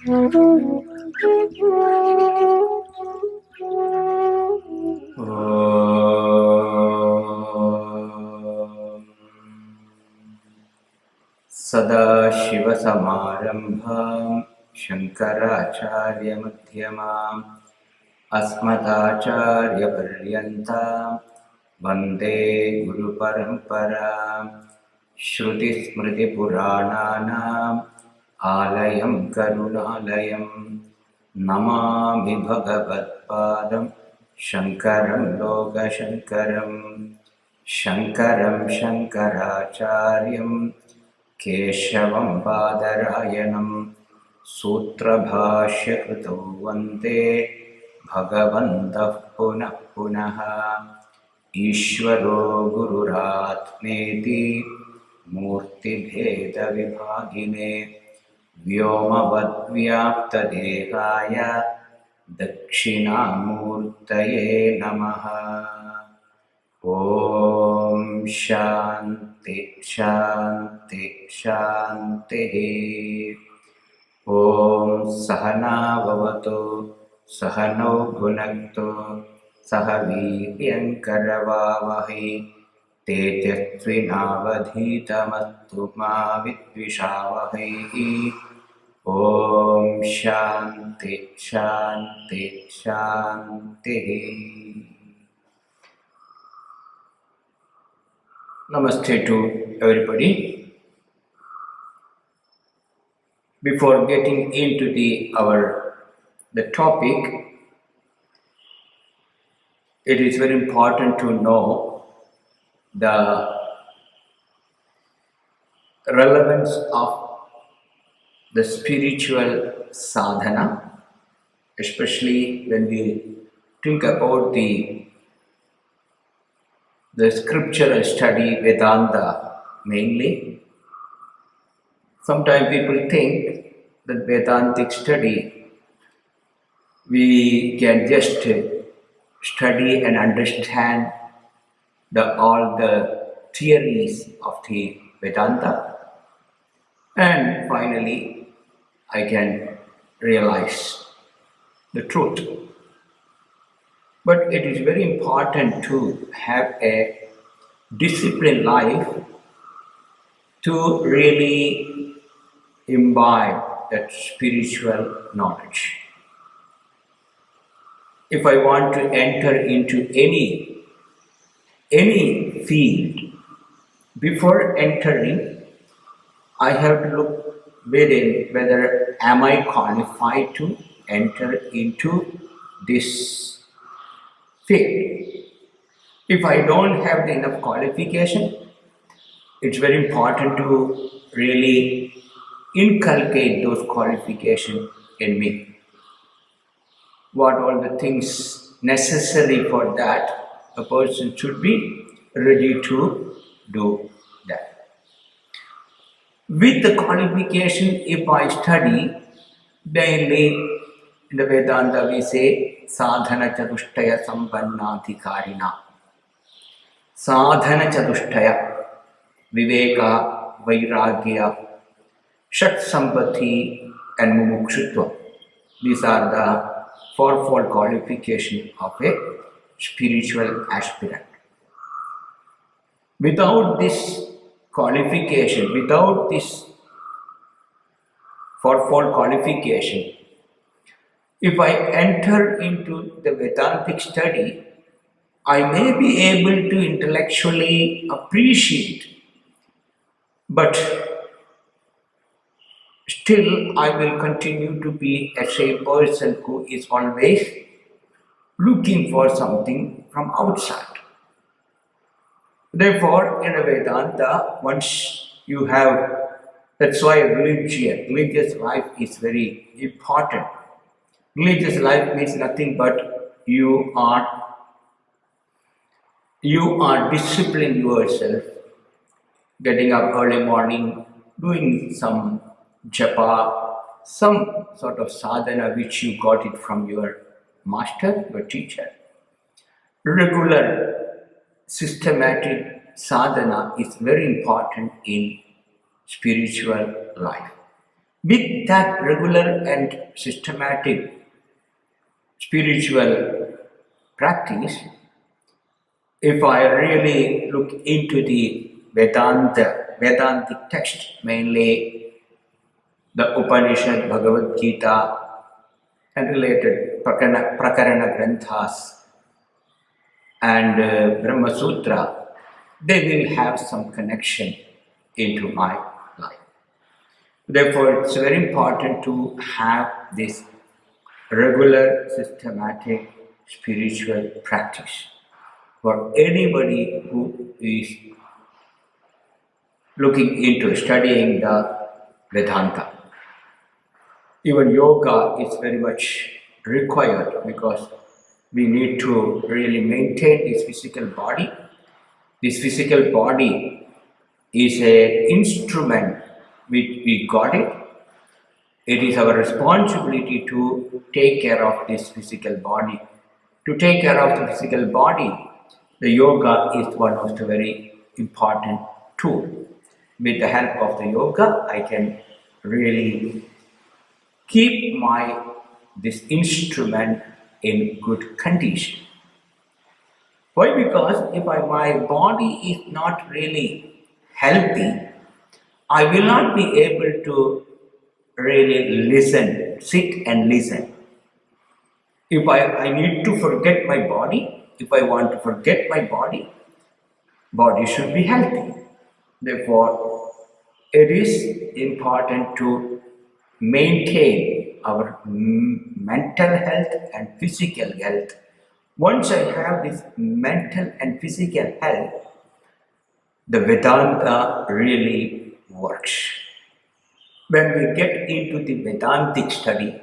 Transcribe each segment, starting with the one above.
सदाशिवसमारम्भां शङ्कराचार्यमध्यमाम् अस्मदाचार्यपर्यन्तां वन्दे गुरुपरम्पराम्। श्रुतिस्मृतिपुराणानाम् आलयं करुणालयं नमामि भगवत्पादं शङ्करं लोकशङ्करं। शङ्करं शङ्कराचार्यं केशवं बादरायणं सूत्रभाष्यकृतौ वन्दे भगवन्तः पुनः पुनः। ईश्वरो गुरुरात्मेति मूर्तिभेदविभागिने व्योमवद्व्याप्तदेहाय दक्षिणामूर्तये नमः। ॐ शान्ति शान्ति शान्तिः। ॐ सहना भवतु सहनौ भुनक्तु सह वीर्यङ्करवावहै तेजस्विनावधीतमस्तु मा विद्विषावहै। ॐ शान्ति शान्ति शान्तिः। Namaste to everybody. Before getting into the topic, it is very important to know the relevance of the spiritual sadhana, especially when we think about the scriptural study Vedanta mainly. Sometimes people think that Vedantic study we can just study and understand all the theories of the Vedanta, and finally I can realize the truth. But it is very important to have a disciplined life to really imbibe that spiritual knowledge. If I want to enter into any field, before entering, I have to look within whether am I qualified to enter into this field. If I don't have enough qualification, it's very important to really inculcate those qualifications in me. What all the things necessary for that, a person should be ready to do that. With the qualification, if I study daily, in the Vedanta we say sadhana chatushtaya sambannadhikarina. Sadhana chatushtaya, viveka, vairagya, shat sampatti and mumukshutva. These are the fourfold qualification of a spiritual aspirant. Without this qualification, without this fourfold qualification, if I enter into the Vedantic study, I may be able to intellectually appreciate, but still I will continue to be a same person who is always looking for something from outside. Therefore, in a Vedanta, once you have, that's why religious life is very important. Religious life means nothing but you are disciplining yourself, getting up early morning, doing some japa, some sort of sadhana which you got it from your master, your teacher. Regular systematic sadhana is very important in spiritual life. With that regular and systematic spiritual practice, if I really look into the Vedantic text, mainly the Upanishad, Bhagavad Gita, and related Prakarana Granthas and Brahma Sutra, they will have some connection into my life. Therefore, it's very important to have this regular, systematic spiritual practice for anybody who is looking into studying the Vedanta. Even yoga is very much required because we need to really maintain this physical body. This physical body is an instrument which we got it. It is our responsibility to take care of this physical body. To take care of the physical body, the yoga is one of the very important tools. With the help of the yoga, I can really keep this instrument in good condition. Why? Because if my body is not really healthy, I will not be able to really listen, sit and listen. If I need to forget my body, if I want to forget my body should be healthy. Therefore, it is important to maintain our mental health and physical health. Once I have this mental and physical health, the Vedanta really works. When we get into the Vedantic study,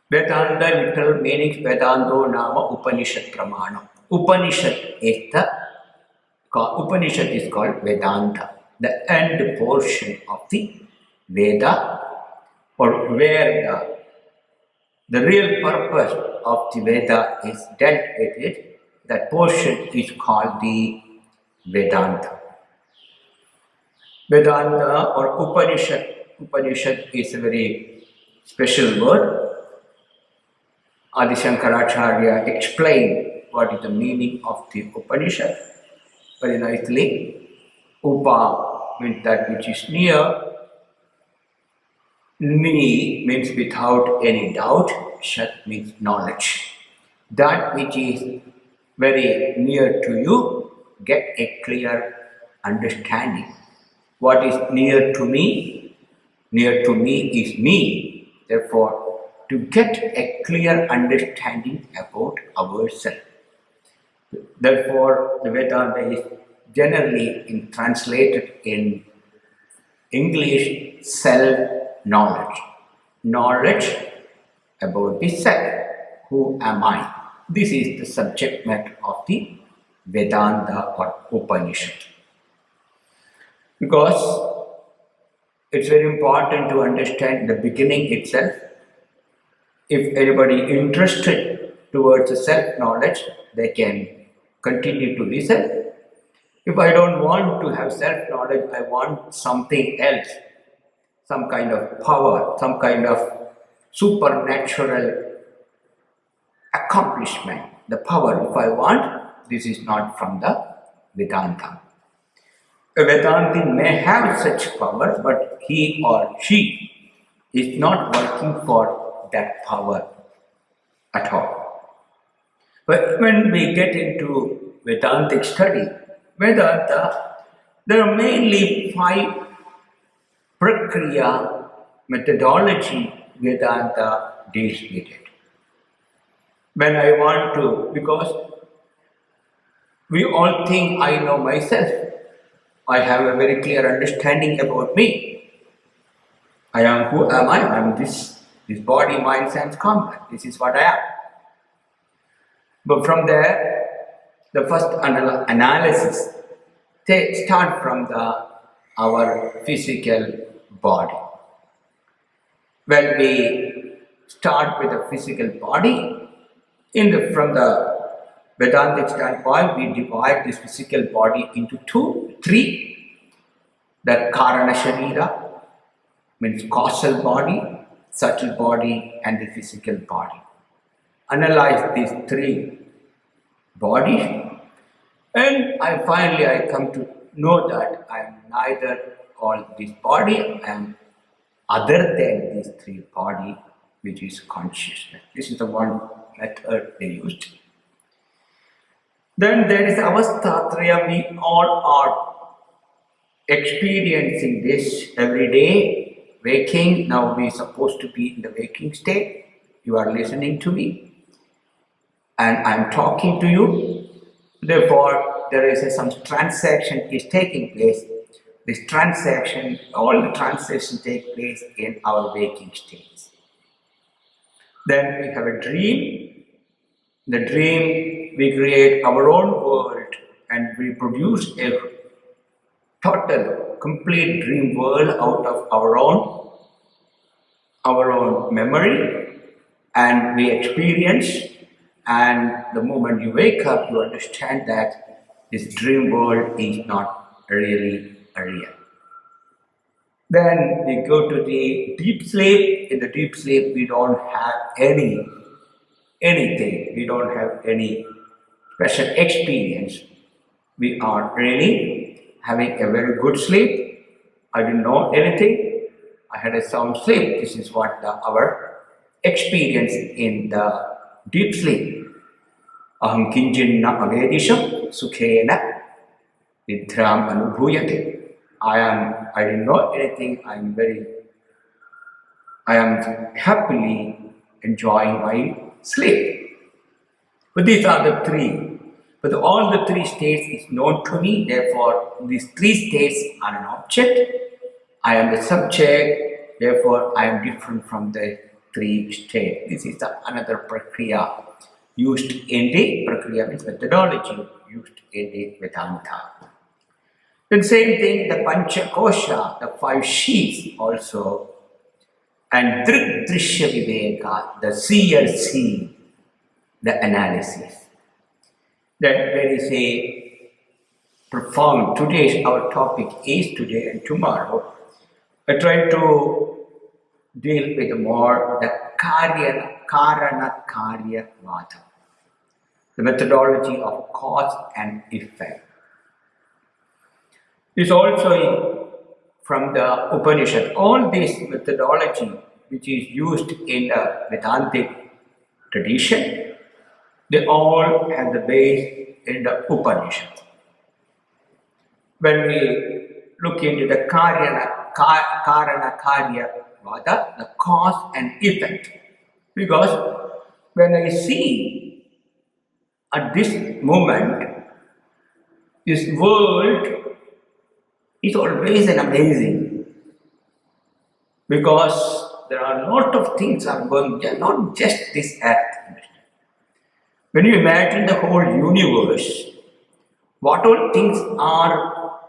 Vedanta literal meanings Vedanto Nama Upanishad Pramana. Upanishad is called Vedanta, the end portion of the Veda, or where the real purpose of the Veda is dealt with it. That portion is called the Vedanta. Vedanta or Upanishad. Upanishad is a very special word. Adi Shankaracharya explained what is the meaning of the Upanishad very nicely. Upa means that which is near. Ni means without any doubt. Shat means knowledge. That which is very near to you, get a clear understanding. What is near to me? Near to me is me. Therefore, to get a clear understanding about ourselves. Therefore, the Vedanta is generally translated in English self-knowledge. Knowledge about the self. Who am I? This is the subject matter of the Vedanta or Upanishad. Because it's very important to understand the beginning itself. If anybody interested towards the self-knowledge, they can continue to listen. If I don't want to have self-knowledge, I want something else, some kind of power, some kind of supernatural accomplishment. The power, if I want, this is not from the Vedanta. A Vedanti may have such power, but he or she is not working for that power at all. But when we get into Vedantic study, Vedanta, there are mainly 5 prakriya methodology Vedanta deals with it. When I want to, because we all think I know myself, I have a very clear understanding about me. Who am I? I am this body, mind, sense, complex. This is what I am. But from there, the first analysis, they start from our physical body. When we start with the physical body, from the Vedantic standpoint, we divide this physical body into 3. The Karana Sharira, means causal body, subtle body, and the physical body. Analyze these three bodies, and I come to know that I am neither all this body, I am other than these three body, which is consciousness. This is the one method they used. Then there is avastatraya. We all are experiencing this every day. Waking, now we are supposed to be in the waking state. You are listening to me and I am talking to you. Therefore, there is some transaction is taking place. This transaction, all the transactions take place in our waking states. Then we have a dream. The dream, we create our own world and we produce a total, complete dream world out of our own memory, and we experience. And the moment you wake up, you understand that this dream world is not really real. Then we go to the deep sleep. In the deep sleep, we don't have anything. We don't have any special experience. We are really having a very good sleep. I didn't know anything. I had a sound sleep. This is what our experience in the deep sleep. Aham kinjinna avedisham sukhena nidram anubhuyate. I didn't know anything. I am happily enjoying my sleep. But these are the three. But all the three states is known to me. Therefore, these three states are an object. I am the subject. Therefore, I am different from the three states. This is another prakriya used in the prakriya means methodology used in the Vedanta. Then same thing, the Pancha Kosha, the five sheets also, and Drik Drishya Viveka, the seer see, the analysis. That there is a profound, our topic is today and tomorrow. I try to deal with more the Karana Karya Vada, the methodology of cause and effect. This also from the Upanishad. All this methodology which is used in the Vedantic tradition, they all have the base in the Upanishad. When we look into the Karana Karya Vada, the cause and effect, because when I see at this moment, this world is always an amazing, because there are a lot of things are going, not just this earth. When you imagine the whole universe, what all things are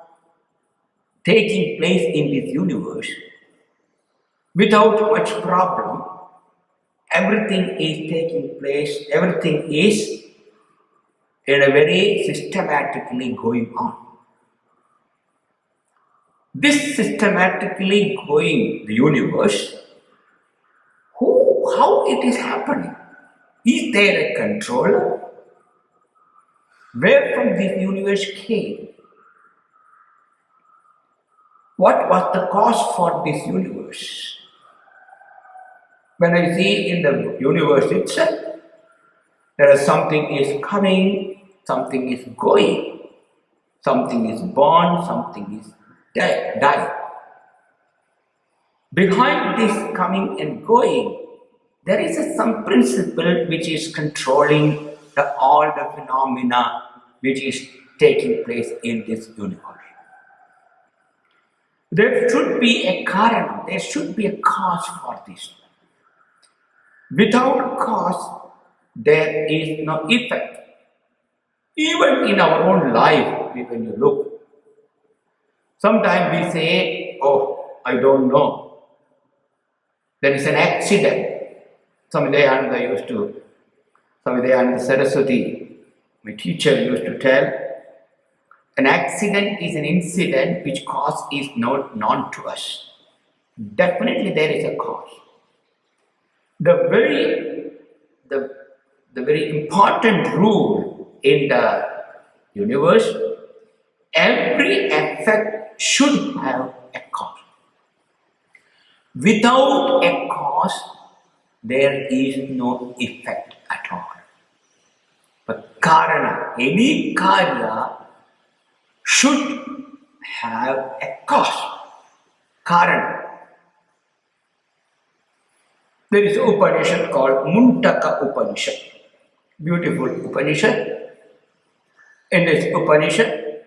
taking place in this universe, without much problem, everything is taking place, everything is in a very systematically going on. This systematically going the universe, how it is happening? Is there a controller? Where from this universe came? What was the cause for this universe? When I see in the universe itself, there is something is coming, something is going, something is born, something is die. Behind this coming and going, there is some principle which is controlling all the phenomena which is taking place in this universe. There should be a karanam, there should be a cause for this. Without cause, there is no effect. Even in our own life, when you look, sometimes we say, oh, I don't know. There is an accident. Samidayananda used to, Samidayananda Saraswati, my teacher used to tell, an accident is an incident which cause is not known to us. Definitely there is a cause. The very the, the very important rule in the universe, every effect should have a cause. Without a cause, there is no effect at all. But karana, any karya should have a cause. Karana. There is an Upanishad called Muntaka Upanishad. Beautiful Upanishad. In this Upanishad,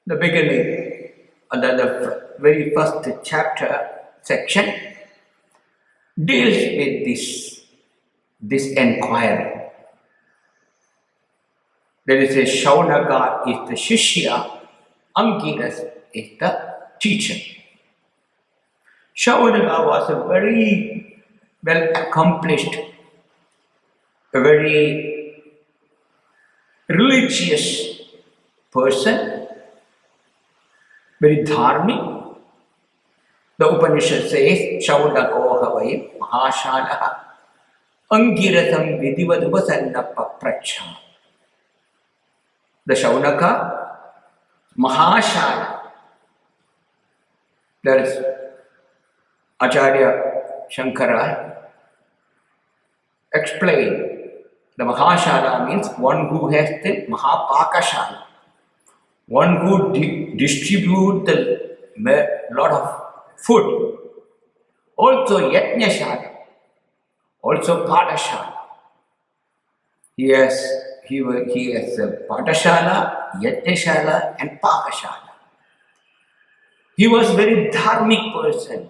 the beginning, the very first chapter section deals with this inquiry. There is a Shaunaka is the Shishya, Angiras is the teacher. Shaunaka was a very well accomplished, a very religious person, very dharmic. The Upanishad says, Shaunako havai mahashalaha angirasam vidivadvasanna papracha. The Shaunaka, Mahashala. There is Acharya Shankara explained the Mahashala means one who has the Mahapakashala, one who distributes the lot of food. Also Yajnashala, also Padashala. He has a Padashala, Yajnashala and Pakashala. He was a very dharmic person.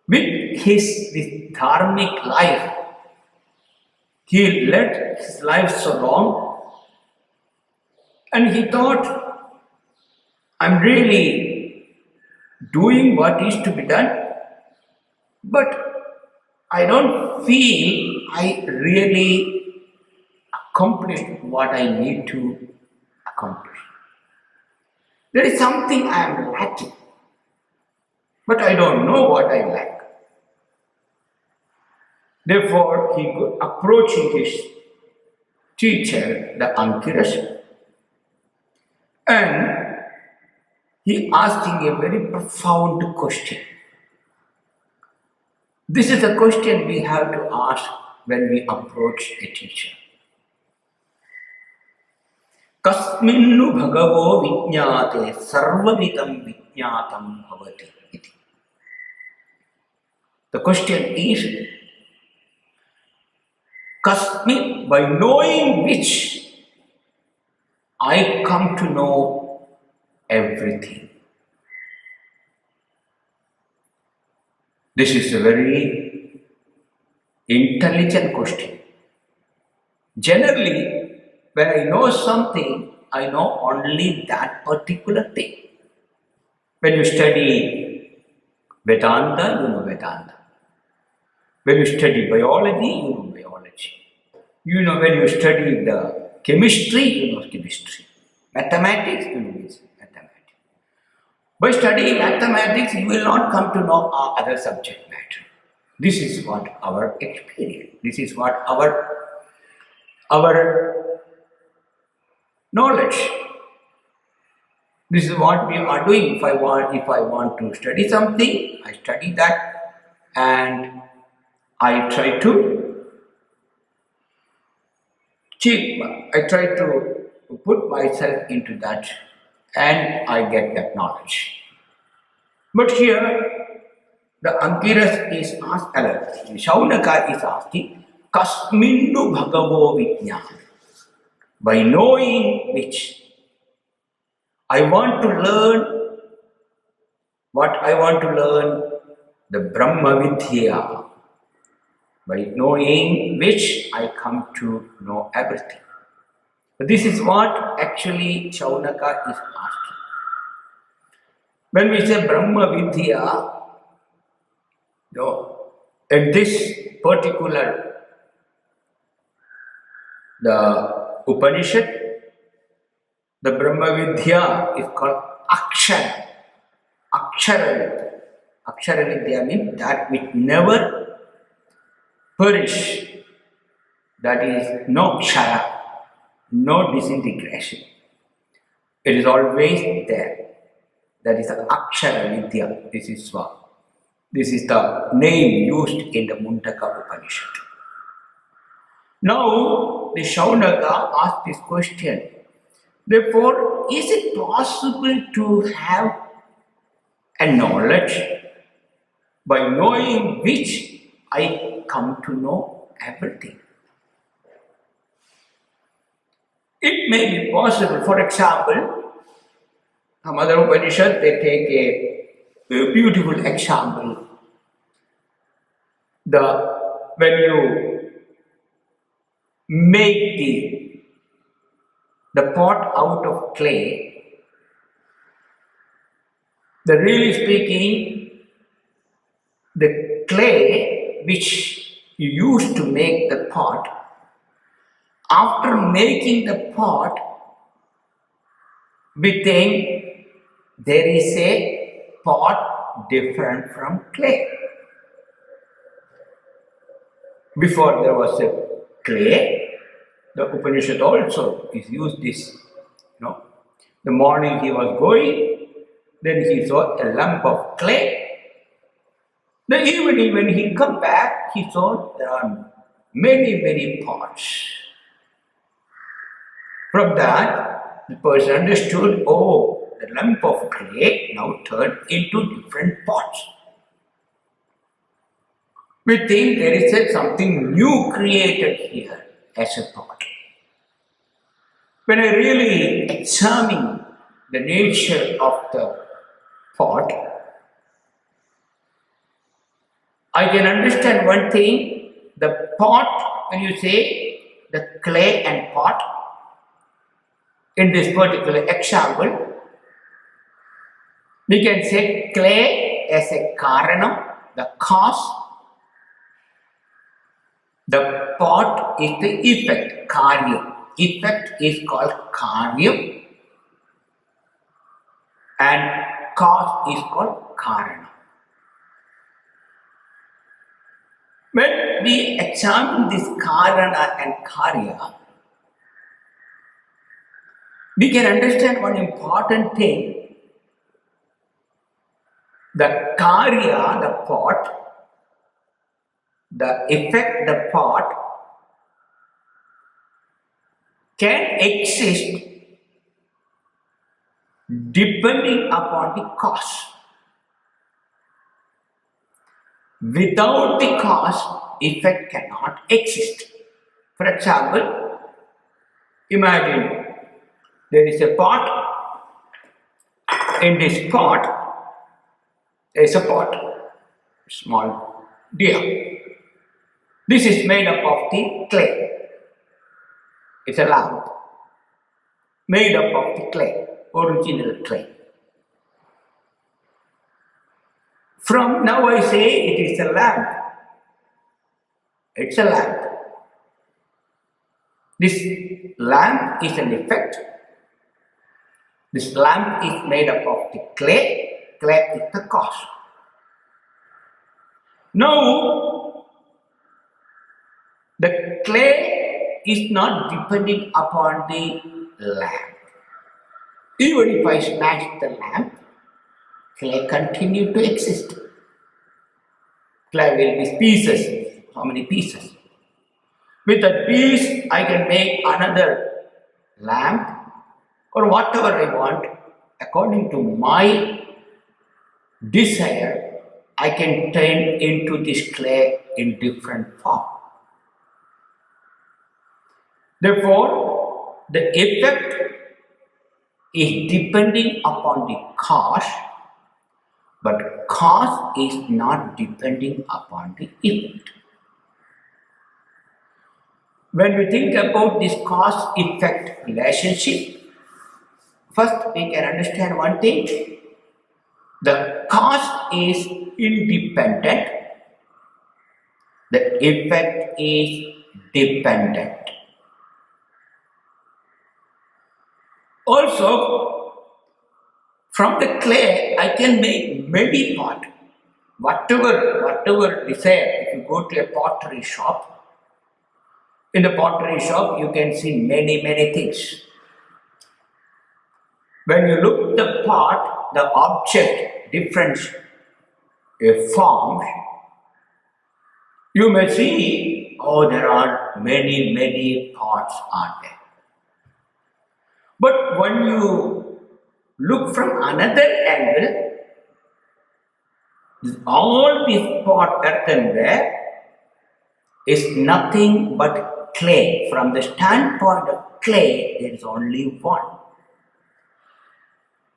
With this dharmic life, he led his life so long and he thought, I'm really doing what is to be done, but I don't feel I really accomplished what I need to accomplish. There is something I am lacking, but I don't know what I lack. Therefore, he could approaching his teacher, the Angiras, and he asking a very profound question. This is a question we have to ask when we approach a teacher. Kasminnu bhagavo vijñāte sarvavidam vijñātam bhavati iti. The question is, Kasmin, by knowing which I come to know everything. This is a very intelligent question. Generally, when I know something, I know only that particular thing. When you study Vedanta, you know Vedanta. When you study biology, you know biology. You know, when you study the chemistry, you know chemistry. Mathematics, you know mathematics. By studying mathematics, you will not come to know other subject matter. This is what our experience. This is what our knowledge. This is what we are doing. If I want to study something, I study that and I try to put myself into that and I get that knowledge. But here, the Angiras is asked, Shaunaka is asking, Kasminnu bhagavo vijñāna. By knowing which, I want to learn what I want to learn, the Brahma Vidya. By knowing which, I come to know everything. This is what actually Shaunaka is asking. When we say Brahma Vidya, at this particular the Upanishad, the Brahma Vidya is called Akshara. Akshara. Akshara Vidya means that which never perish. That is no kshara, no disintegration. It is always there. That is the Akshara Vidya. This is the name used in the Mundaka Upanishad. Now, the Shaunaka asked this question. Therefore, is it possible to have a knowledge by knowing which I come to know everything? It may be possible. For example, some other Upanishad, they take a beautiful example. When you make the pot out of clay, really speaking, the clay which you use to make the pot, after making the pot, we think there is a pot different from clay. Before there was a clay, the Upanishad also is used this. The morning he was going, then he saw a lump of clay. The evening when he come back, he saw there are many pots. From that, the person understood, oh, the lump of clay now turned into different pots. We think there is something new created here as a pot. When I really examine the nature of the pot, I can understand one thing. The pot, when you say the clay and pot, in this particular example, we can say clay as a karanam, the cause. The pot is the effect, karyam. Effect is called karyam and cause is called karana. When we examine this karana and karya, we can understand one important thing. The karya, the pot, the effect, the pot, can exist depending upon the cause. Without the cause, effect cannot exist. For example, imagine there is a pot. In this pot, there is a pot, small deer. This is made up of the clay. It's a lamp made up of the clay, original clay. From now I say it is a lamp. It's a lamp. This lamp is an effect. This lamp is made up of the clay. Clay is the cause. Now, the clay is not depending upon the lamp. Even if I smash the lamp, clay continue to exist. Clay will be pieces. How many pieces? With that piece, I can make another lamp or whatever I want. According to my desire, I can turn into this clay in different form. Therefore, the effect is depending upon the cause, but cause is not depending upon the effect. When we think about this cause-effect relationship, first we can understand one thing. The cause is independent, the effect is dependent. Also, from the clay, I can make many pots. whatever desire. If you go to a pottery shop, in the pottery shop you can see many things. When you look the pot, the object, different forms, you may see, oh, there are many pots are there. But when you look from another angle, all this pot earthenware is nothing but clay. From the standpoint of clay, there is only one.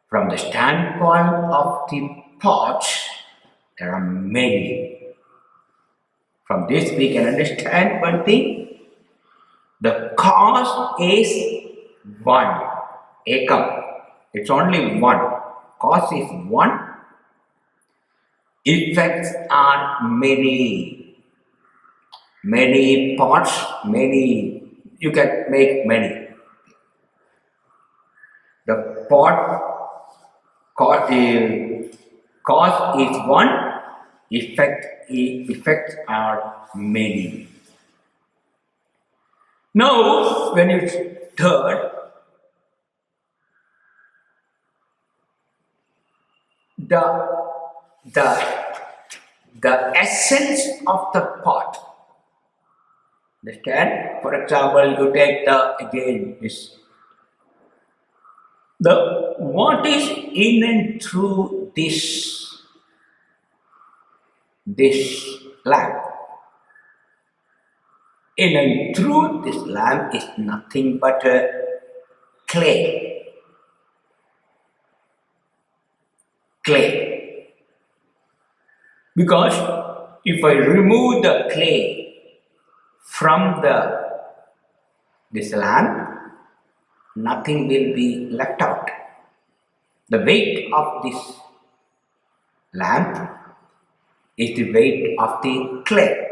From the standpoint of the pots, there are many. From this we can understand one thing. The cause is one. Ekam. It's only one. Cause is one. Effects are many. Many pots, many. You can make many. The pot cause is one. Effects are many. Now, when you third, the essence of the pot. Understand? For example, you take what is in and through this lamp. In and through this lamp is nothing but clay. Clay. Because if I remove the clay from this lamp, nothing will be left out. The weight of this lamp is the weight of the clay.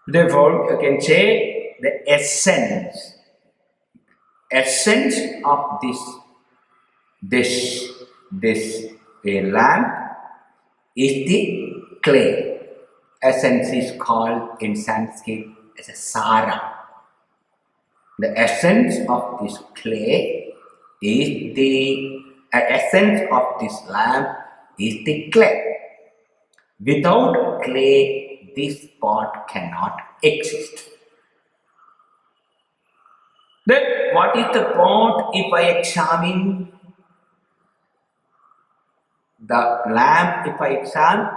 Therefore, you can say the essence of this lamp is the clay. Essence is called in Sanskrit as a sara. The essence of this clay is the essence of this lamp is the clay. Without clay, this pot cannot exist. Then what is the pot if I examine the lamp? If I examine,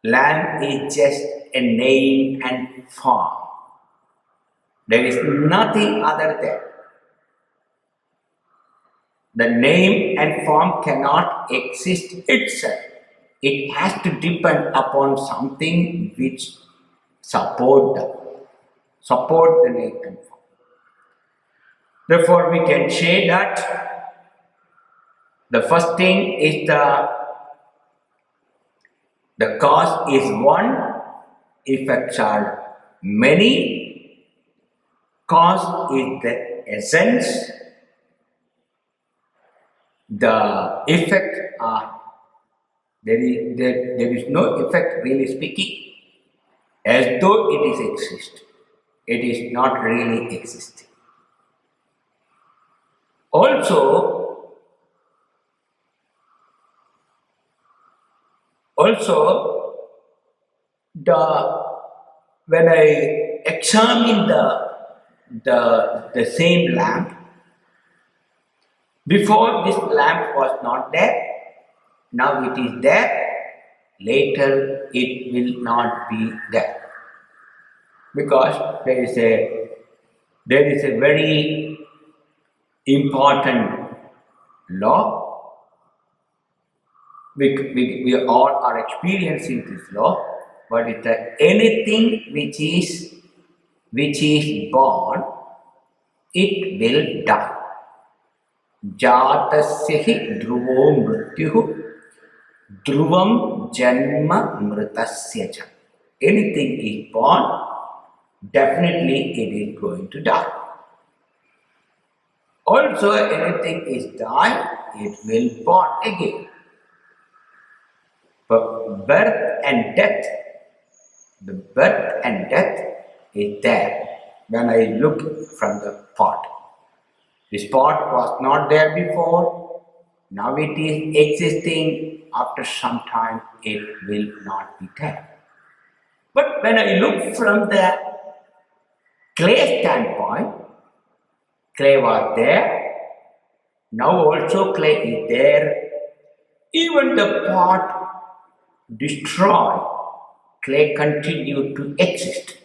lamp is just a name and form. There is nothing other than. The name and form cannot exist itself. It has to depend upon something which support the name and form. Therefore, we can say that the first thing is the cause is one, effects are many. Cause is the essence. The effect are there is no effect really speaking, as though it is exist. It is not really existing. Also when I examine the same lamp, before this lamp was not there, now it is there, later it will not be there. Because there is a very important law. We all are experiencing this law, but it's anything which is born, it will die. Jatasya hi dhruvo mrityuh dhruvam janma mritasya cha. Anything is born, definitely it is going to die. Also, anything is die, it will born again. But birth and death, the birth and death is there when I look from the pot. This pot was not there before, now it is existing, after some time it will not be there. But when I look from the clay standpoint, clay was there, now also clay is there. Even the pot destroyed, clay continued to exist.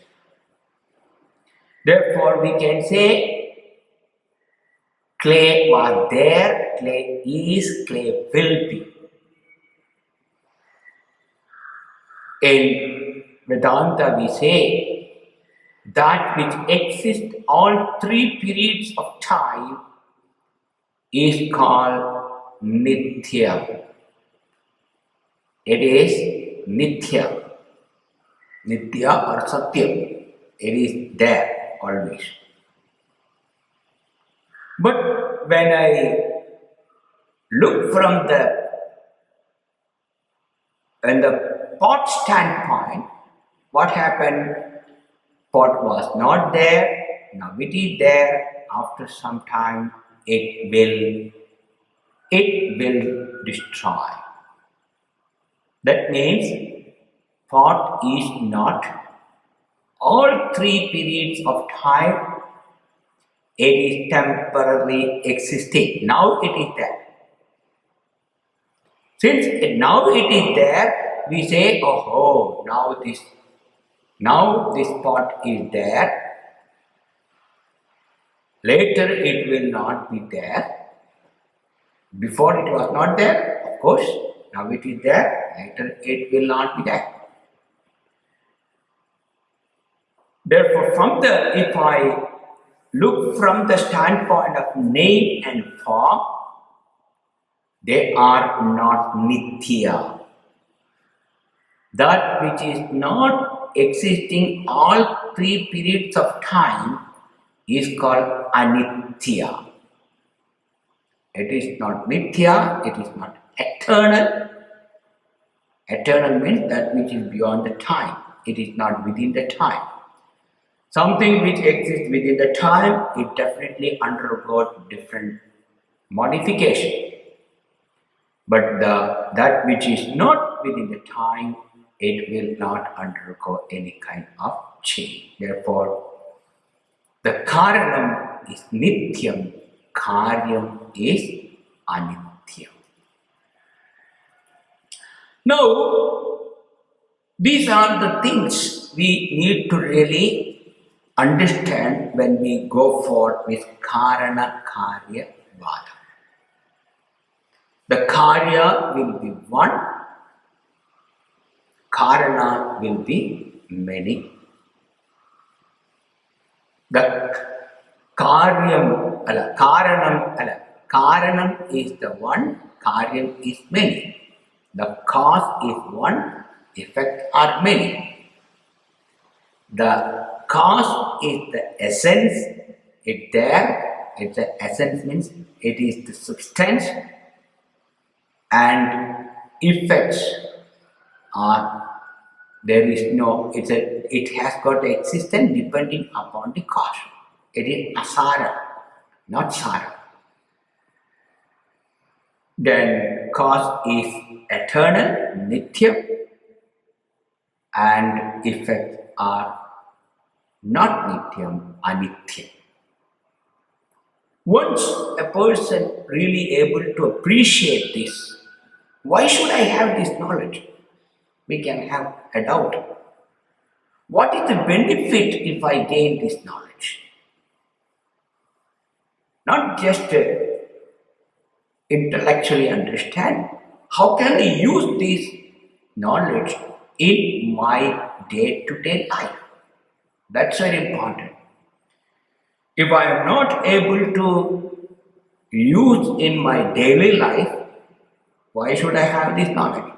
Therefore, we can say clay was there, clay is, clay will be. In Vedanta, we say that which exists all three periods of time is called Nitya. It is Nitya. Nitya or Satyam. It is there always. But when I look from the pot standpoint, what happened? Pot was not there, now it is there. After some time, it will destroy. That means pot is not all three periods of time. It is temporarily existing. Now it is there. Since now it is there, we say, oh, now this pot is there. Later it will not be there. Before it was not there, of course. Now it is there. Later it will not be there. Therefore, if I look from the standpoint of name and form, they are not Nitya. That which is not existing all three periods of time is called Anitya. It is not Nitya, it is not eternal. Eternal means that which is beyond the time. It is not within the time. Something which exists within the time, it definitely undergoes different modification. But that which is not within the time, it will not undergo any kind of change. Therefore, the Karanam is Nityam, Karyam is Anityam. Now, these are the things we need to really understand when we go for with Karana Karya Vada. The Karya will be one, Karana will be many. The Karanam is the one, Karyam is many. The cause is one, effect are many. The cause is the essence, it's there. It's the essence means it is the substance, and effects are there is no. It has got existence depending upon the cause. It is asara, not sara. Then cause is eternal, nitya, and effects are not nityam, anitya. Once a person really able to appreciate this, why should I have this knowledge? We can have a doubt. What is the benefit if I gain this knowledge? Not just intellectually understand. How can I use this knowledge in my day-to-day life? That's very important. If I am not able to use in my daily life, why should I have this knowledge?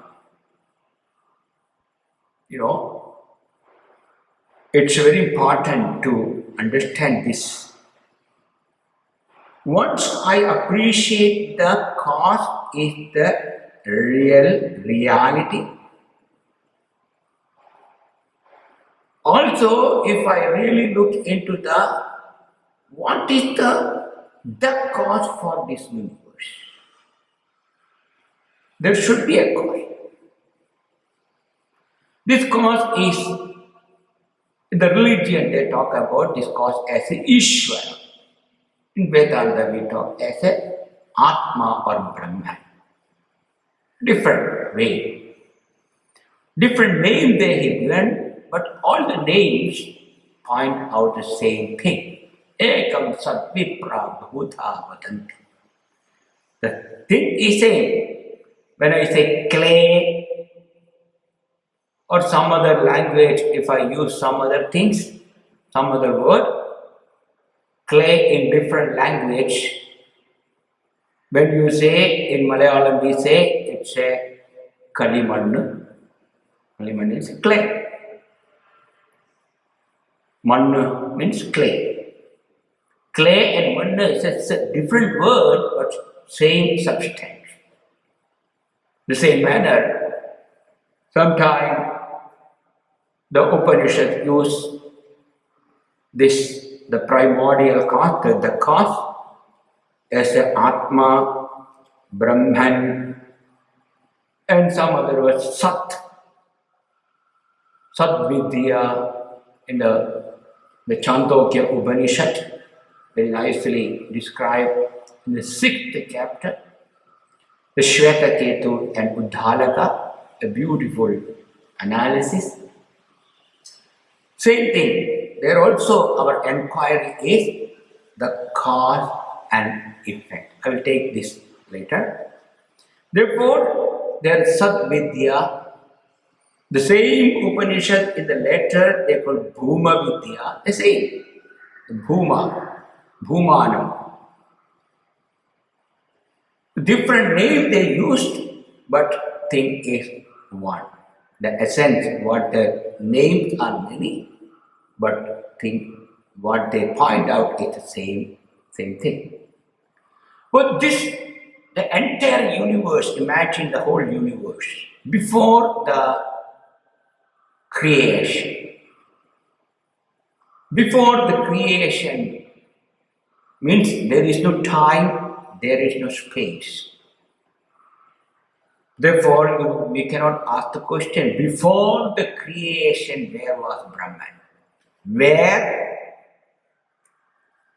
It's very important to understand this. Once I appreciate the cause is the reality. Also, if I really look into what is the cause for this universe, there should be a cause. This cause is, in the religion they talk about this cause as a Ishvara. In Vedanta we talk as a Atma or Brahman. Different way. Different name they have given, but all the names point out the same thing. Ekam sat vipra bhuta vadanti. The thing is same. When I say clay or some other language, if I use some other things, some other word, clay in different language, when you say in Malayalam we say it's a kalimannu. Kalimannu is clay. Mannu means clay. Clay and mannu is a different word but same substance. The same manner, sometimes the Upanishad use the primordial cause, the cause as a Atma, Brahman, and some other words, Sat, Sat Vidya, in the Chandogya Upanishad, very nicely described in the 6th chapter. The Shvetaketu and Uddalaka, a beautiful analysis. Same thing, there also our inquiry is the cause and effect. I will take this later. Therefore, there is Sat Vidya. The same Upanishad in the letter they call Bhuma Vidya, the same. Bhuma, Bhumanam. Different name they used, but thing is one. The essence, what the names are many, but thing, what they point out is the same thing. But the entire universe, imagine the whole universe, before the creation. Before the creation means there is no time, there is no space. Therefore, we cannot ask the question, before the creation, where was Brahman? Where?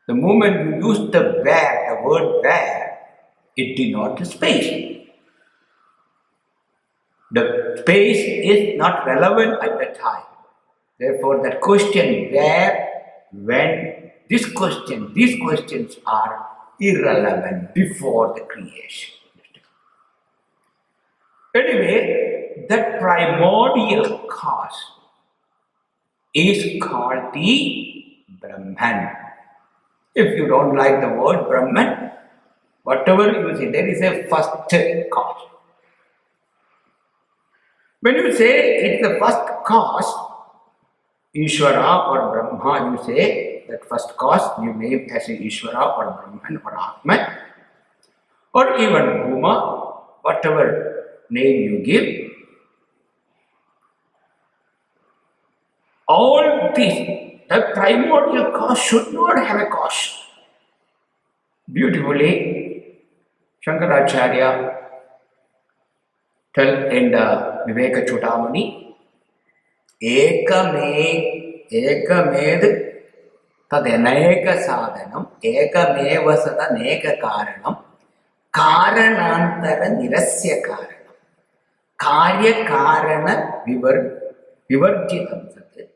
The moment you use the word where, it denotes space. The space is not relevant at the time. Therefore, that question where, when, these questions are irrelevant before the creation. Anyway, that primordial cause is called the Brahman. If you don't like the word Brahman, whatever you say, there is a first cause. When you say it's the first cause, Ishvara or Brahma, you say that first cause you name as a Ishvara or Brahman or Atman, or even Bhuma, whatever name you give. All this, the primordial cause should not have a cause. Beautifully, Shankaracharya tell in the Viveka Chudamani, Ekamed tadaneka sadhanam, ekameva sadaneka karanam, karanantara nirasya karanam, karya karana vivarjitam sat,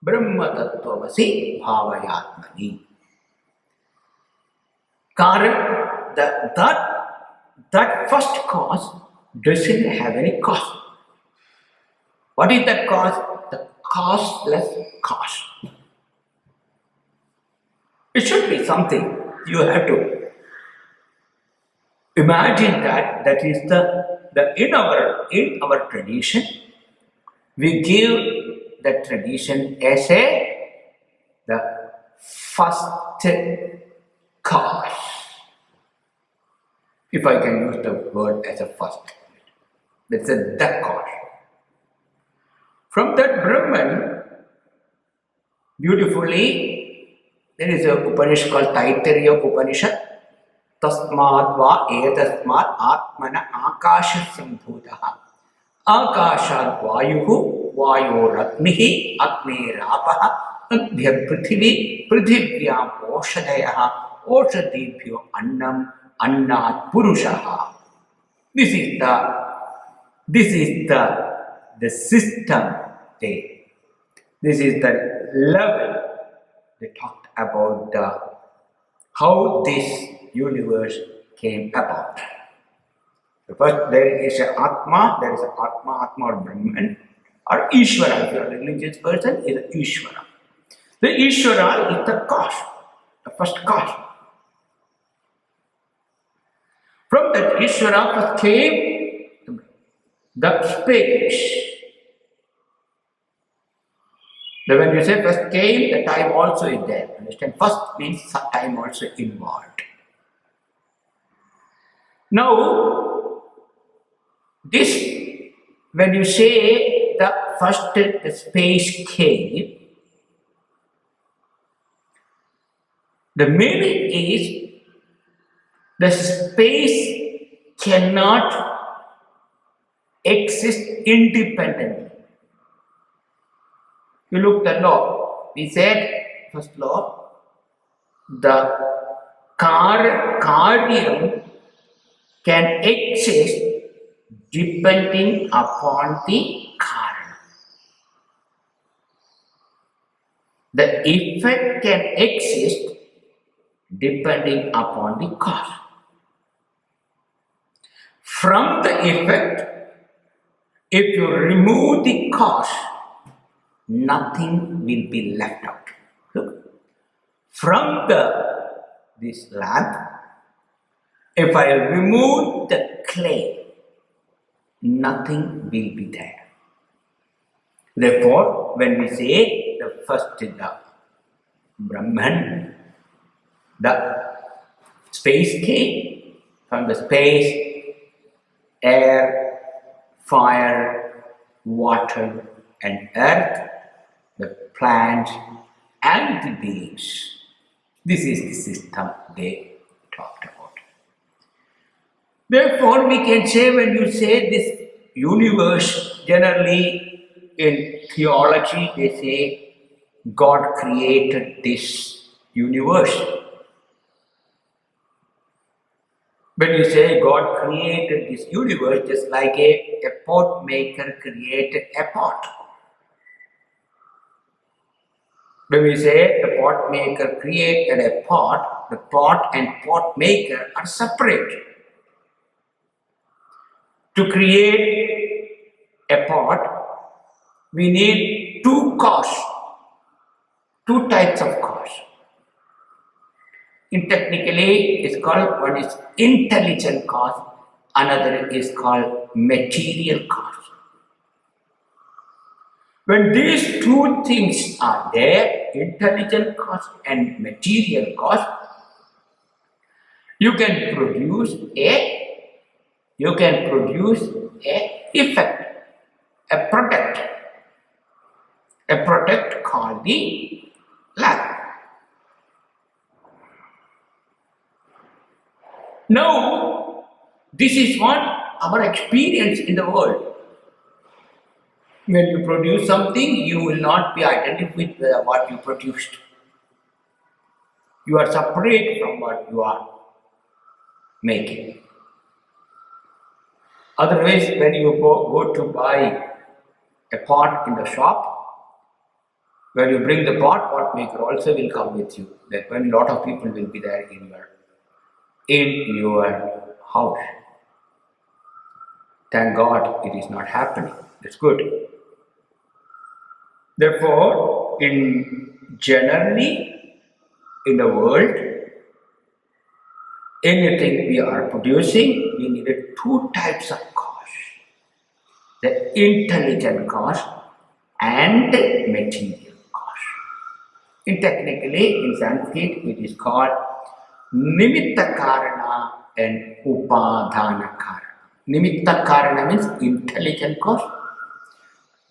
brahma tattvamasi bhavayatmani. Karan, that first cause doesn't have any cause. What is that cause? The causeless cause. It should be something. You have to imagine that is in our tradition, we give the tradition as the first cause. If I can use the word as a first. That's the cause. From that Brahman, beautifully, there is a Upanishad called Taittiriya Upanishad. Tasmad va etasmad atmana akasha sambhutaha. Akashad vayuhu vayoragnihi agnerapah adbhya prithvi prithivya oshadayaha oshadibhyo annam annat purushaha. This is the system there. This is the level they talked about how this universe came about. So first there is an Atma or Brahman, or Ishvara. If you are a religious person, is an Ishvara. The Ishvara is the cause, the first cause. From that Ishvara first came the space. So when you say first came, the time also is there. Understand? First means time also involved. Now, this, when you say the first space came, the meaning is the space cannot exist independently. You look at the law. We said, first law, the karyam can exist depending upon the karana. The effect can exist depending upon the cause. From the effect, if you remove the cause, nothing will be left out. Look, from this lamp, if I remove the clay, nothing will be there. Therefore, when we say the first is the Brahman, the space came. From the space, air, fire, water, and earth, the plants, and the beings. This is the system they talked about. Therefore, we can say, when you say this universe, generally in theology, they say God created this universe. When you say God created this universe, just like a pot maker created a pot. When we say the pot maker created a pot, the pot and pot maker are separate. To create a pot, we need two types of cause. Technically, it's called, one is intelligent cause, another is called material cause. When these two things are there, intelligent cause and material cause, you can produce a effect, a product called the lamp. Now, this is what our experience in the world. When you produce something, you will not be identified with what you produced. You are separate from what you are making. Otherwise, when you go to buy a pot in the shop, when you bring the pot maker also will come with you. That when a lot of people will be there in your house. Thank God it is not happening. That's good. Therefore, generally in the world, anything we are producing, we needed two types of cause. The intelligent cause and material cause. Technically, in Sanskrit, it is called Nimitta Karana and Upadana Karana. Nimitta karana means intelligent cause.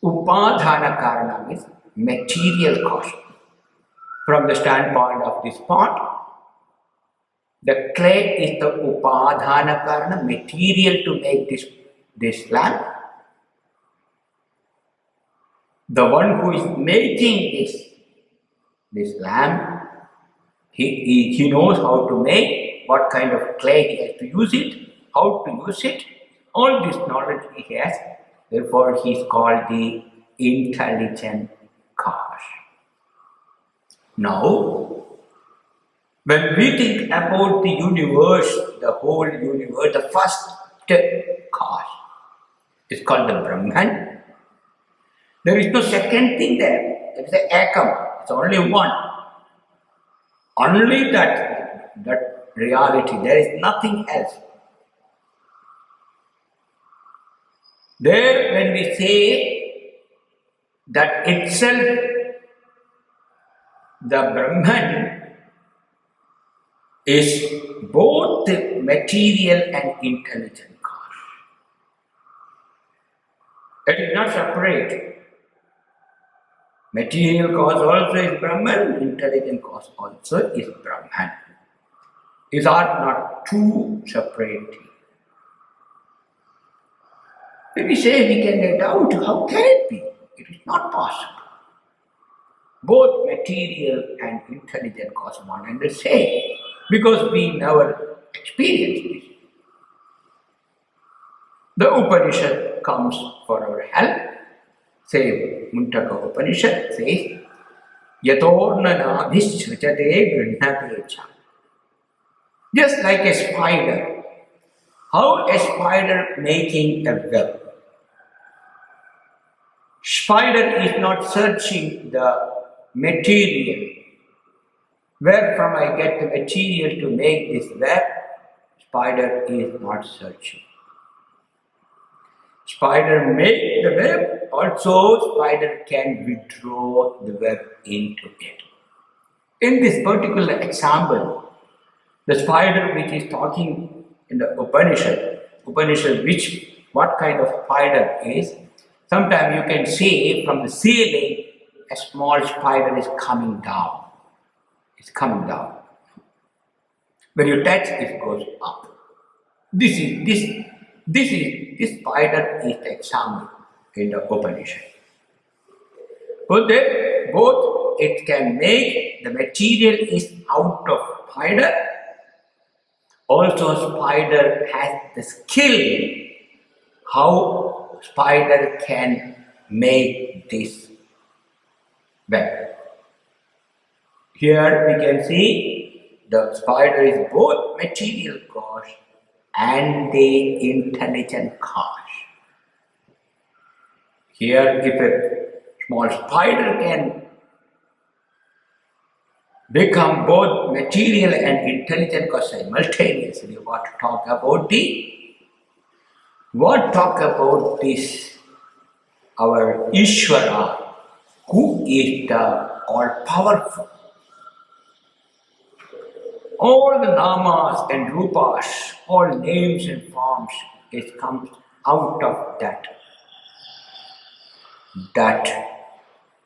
Upadhana karana means material cause. From the standpoint of this pot, the clay is the upadhana karana, material to make this lamp. The one who is making this lamp, he knows how to make, what kind of clay he has to use it, how to use it. All this knowledge he has. Therefore, he is called the intelligent cause. Now, when we think about the universe, the whole universe, the first cause is called the Brahman. There is no second thing there. There is the Ekam. It's only one. Only that reality. There is nothing else. There, when we say that itself, the Brahman is both the material and intelligent cause. It is not separate. Material cause also is Brahman, intelligent cause also is Brahman. These are not two separate things. When we say we can get out, how can it be? It is not possible. Both material and intelligent cause one and the same, because we never experienced this. The Upanishad comes for our help. Say, Mundaka Upanishad says, Yatorna nadhishricate grinhate cha. Just like a spider. How a spider making a web? Spider is not searching the material. Where from I get the material to make this web? Spider is not searching. Spider make the web, also spider can withdraw the web into it. In this particular example, the spider which is talking in the Upanishad, what kind of spider is, sometimes you can see from the ceiling a small spider is coming down. It's coming down. When you touch, it goes up. This spider is the example in the Upanishad. Both it can make the material is out of spider. Also, spider has the skill how spider can make this web. Here we can see the spider is both material cause and the intelligent cause. Here, if a small spider can become both material and intelligent cause simultaneously, what talk about this, our Ishvara, who is the all-powerful. All the namas and rupas, all names and forms, it comes out of that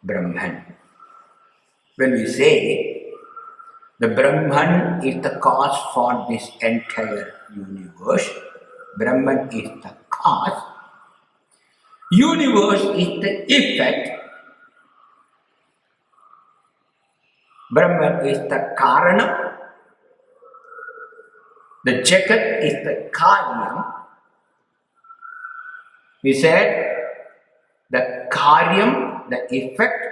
Brahman. When we say the Brahman is the cause for this entire universe, Brahman is the cause, universe is the effect, Brahman is the Karana, the Jagat is the Karyam. We said the Karyam, the effect,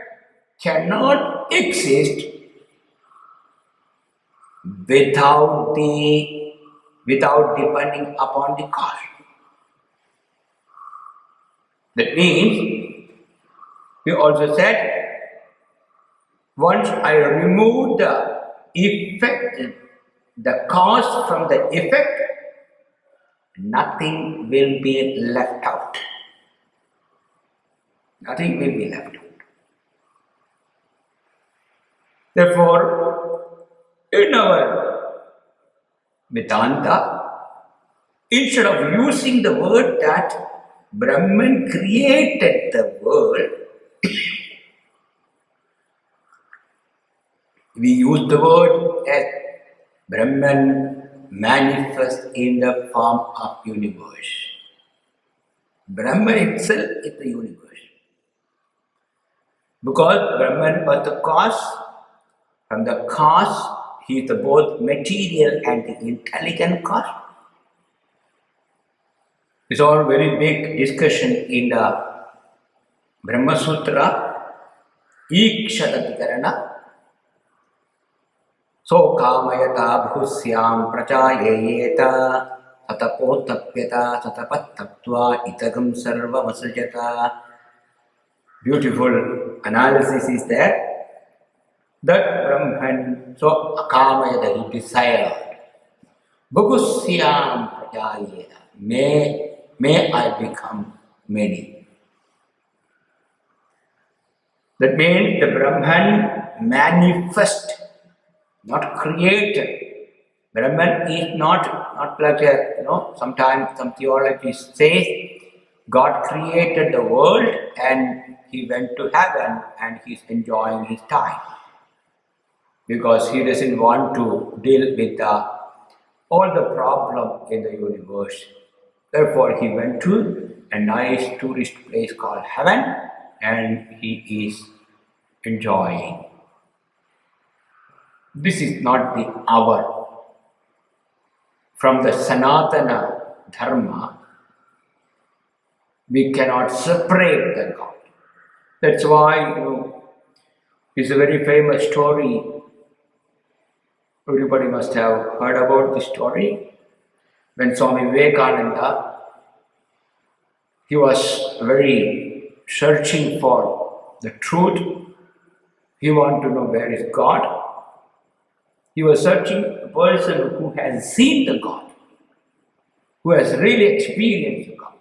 cannot exist without depending upon the cause. That means, we also said, once I remove the effect, the cause from the effect, nothing will be left out. Nothing will be left out. Therefore, in our Vedanta, Instead of using the word that Brahman created the world, we use the word as Brahman manifest in the form of universe. Brahman itself is the universe. Because Brahman was the cause, from the cause, he is the both material and the intelligent cause. It's all very big discussion in the Brahma Sutra, Ikshadatikarana. So kamayata bhusyam prachayayeta satapotapyata satapattaptva itagam sarvamasajata. Beautiful analysis is there. That Brahman, so akamayata, he desired. Bhusyam prachayayeta, may I become many. That means the Brahman manifest, not created. Brahman is not like sometimes some theologies say God created the world and he went to heaven and he's enjoying his time because he doesn't want to deal with all the problem in the universe. Therefore, he went to a nice tourist place called heaven and he is enjoying. This is not the hour. From the Sanatana Dharma, we cannot separate the God. That's why, it's a very famous story. Everybody must have heard about this story. When Swami Vivekananda, he was very searching for the truth. He wanted to know where is God. He was searching a person who has seen the God, who has really experienced the God.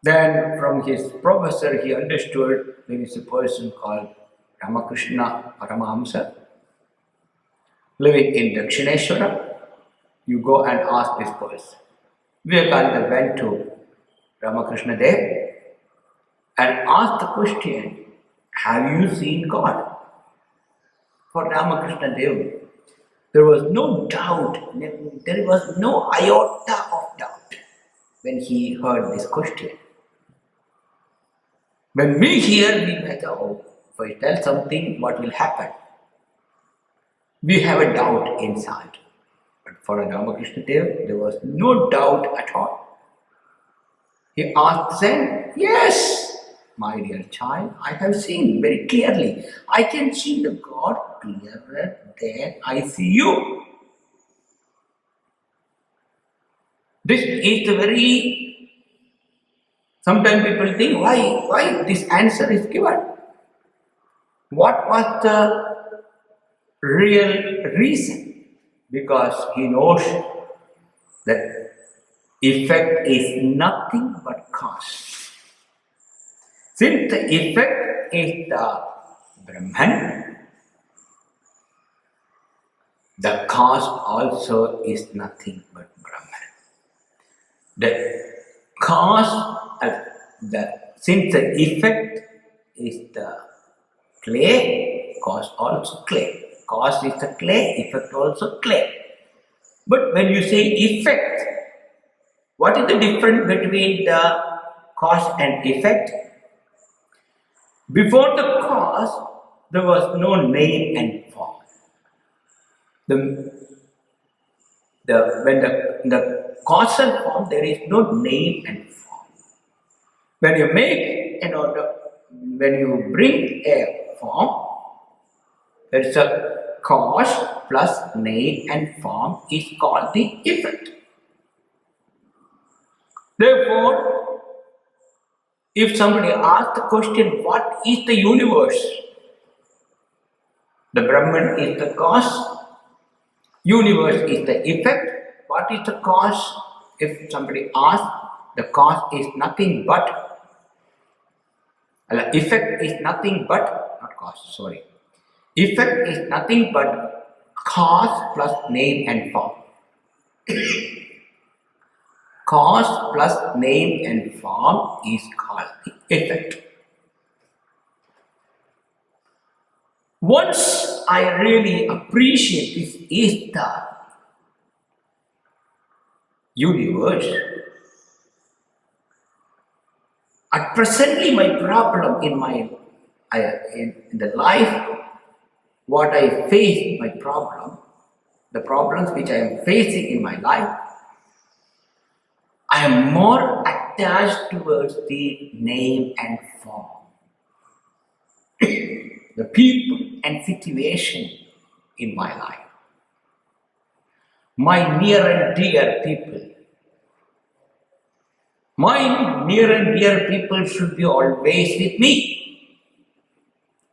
Then from his professor he understood there is a person called Ramakrishna Paramahamsa living in Dakshineshwara. You go and ask this person. Vivekananda went to Ramakrishna Dev and asked the question, have you seen God? For Ramakrishna Dev, there was no doubt, there was no iota of doubt when he heard this question. When we hear, we may go, if I tell something, what will happen? We have a doubt inside. But for Ramakrishna Dev, there was no doubt at all. He asked then, yes, my dear child, I have seen very clearly. I can see the God clearer than I see you. This is the very, sometimes people think, why this answer is given? What was the real reason? Because he knows that effect is nothing but cause. Since the effect is the Brahman, the cause also is nothing but Brahman. The cause, since the effect is the clay, cause also clay. Cause is the clay, effect also clay. But when you say effect, what is the difference between the cause and effect? Before the cause, there was no name and form. When the causal form, there is no name and form. When you make an order, when you bring a form, there is a cause plus name and form is called the effect. Therefore, if somebody asks the question, what is the universe? The Brahman is the cause, universe is the effect. What is the cause? If somebody asks, the cause is nothing but, effect is nothing but, not cause, sorry. Effect is nothing but cause plus name and form. Cause plus name and form is called the effect. Once I really appreciate this is the universe, at presently my problem in in the life, what I face, my problem, the problems which I am facing in my life, I am more attached towards the name and form, the people and situation in my life. My near and dear people. My near and dear people should be always with me.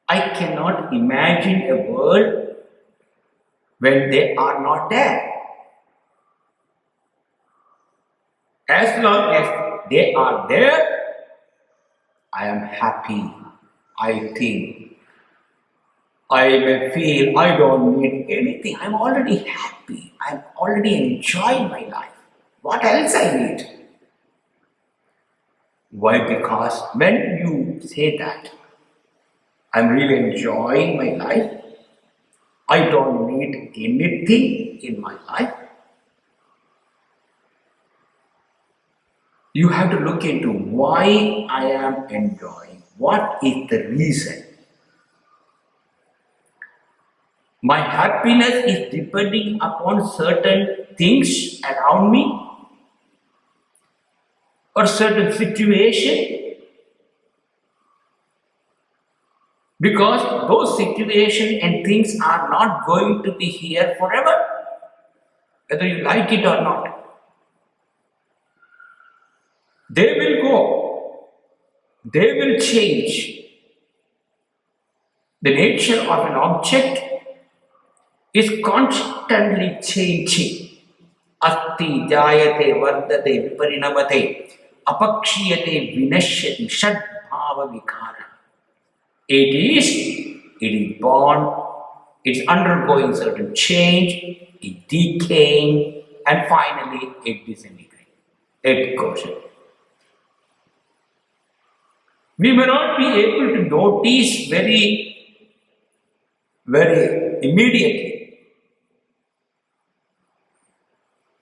I cannot imagine a world when they are not there. As long as they are there, I am happy. I think. I may feel I don't need anything. I'm already happy. I'm already enjoying my life. What else I need? Why? Because when you say that, I'm really enjoying my life, I don't need anything in my life, you have to look into why I am enjoying. What is the reason? My happiness is depending upon certain things around me or certain situation, because those situations and things are not going to be here forever, whether you like it or not. They will go, they will change. The nature of an object is constantly changing. Asti jayate vardate viparinavate apakshiyate vinashyati shadbhava vikara. It is born, it's undergoing certain change, it decaying, and finally it disintegrates. It goes away. We may not be able to notice very immediately.